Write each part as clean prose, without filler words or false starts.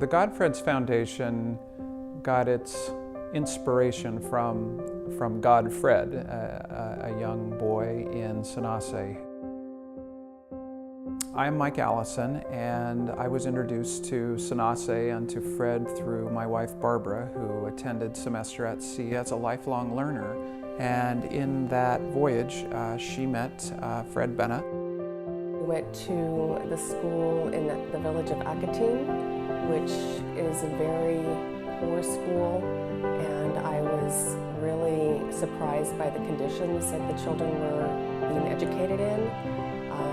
The GodFred's Foundation got its inspiration from GodFred, a young boy in Sanase. I'm Mike Allison, and I was introduced to Sanase and to Fred through my wife Barbara, who attended semester at sea as a lifelong learner. And in that voyage, she met Fred Bennett. We went to the school in the village of Akatim, which is a very poor school, and I was really surprised by the conditions that the children were being educated in.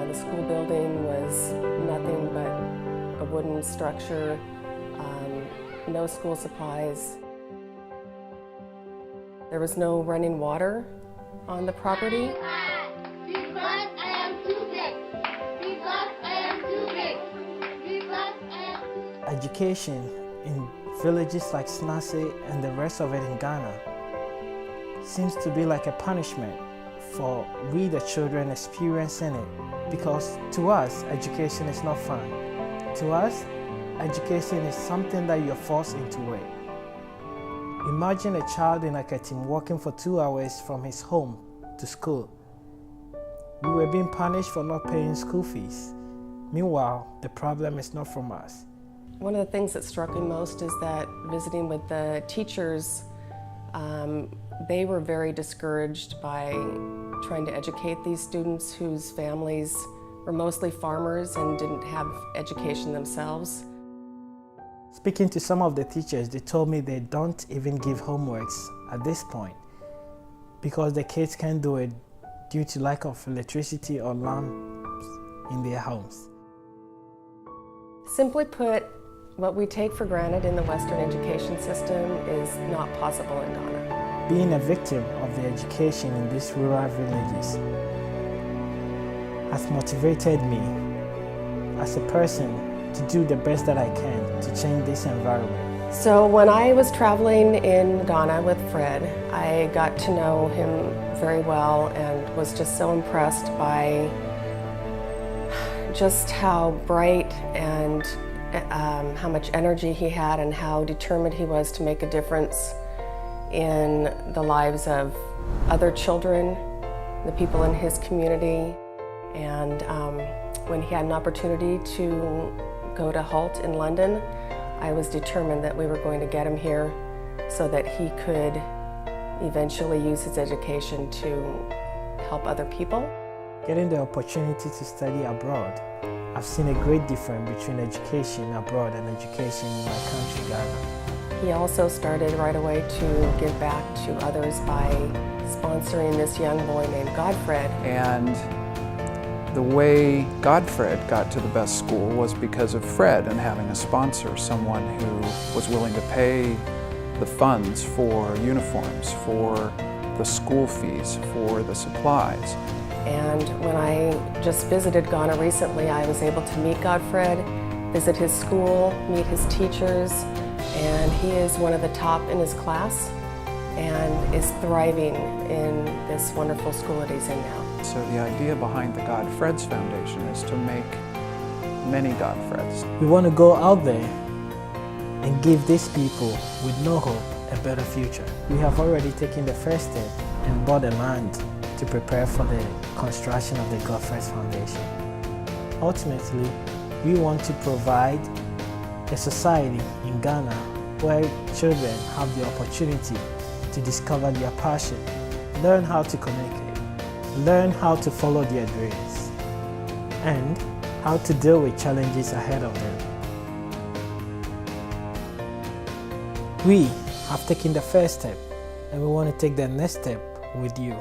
The school building was nothing but a wooden structure, no school supplies. There was no running water on the property. Education in villages like Sanase and the rest of it in Ghana seems to be like a punishment for we the children experiencing it, because to us education is not fun. To us, education is something that you're forced into it. Imagine a child in Akatim walking for 2 hours from his home to school. We were being punished for not paying school fees. Meanwhile, the problem is not from us. One of the things that struck me most is that visiting with the teachers, they were very discouraged by trying to educate these students whose families were mostly farmers and didn't have education themselves. Speaking to some of the teachers, they told me they don't even give homeworks at this point because the kids can't do it due to lack of electricity or lamps in their homes. Simply put, what we take for granted in the Western education system is not possible in Ghana. Being a victim of the education in these rural villages has motivated me as a person to do the best that I can to change this environment. So when I was traveling in Ghana with Fred, I got to know him very well and was just so impressed by just how bright and how much energy he had and how determined he was to make a difference in the lives of other children, the people in his community. And when he had an opportunity to go to Halt in London, I was determined that we were going to get him here so that he could eventually use his education to help other people. Getting the opportunity to study abroad, I've seen a great difference between education abroad and education in my country, Ghana. He also started right away to give back to others by sponsoring this young boy named GodFred. And the way GodFred got to the best school was because of Fred and having a sponsor, someone who was willing to pay the funds for uniforms, for the school fees, for the supplies. And when I just visited Ghana recently, I was able to meet GodFred, visit his school, meet his teachers, and he is one of the top in his class and is thriving in this wonderful school that he's in now. So the idea behind the GodFred's Foundation is to make many GodFreds. We want to go out there and give these people with no hope a better future. We have already taken the first step and bought the land to prepare for the construction of the GodFred's Foundation. Ultimately, we want to provide a society in Ghana where children have the opportunity to discover their passion, learn how to communicate, learn how to follow their dreams, and how to deal with challenges ahead of them. We have taken the first step, and we want to take the next step with you.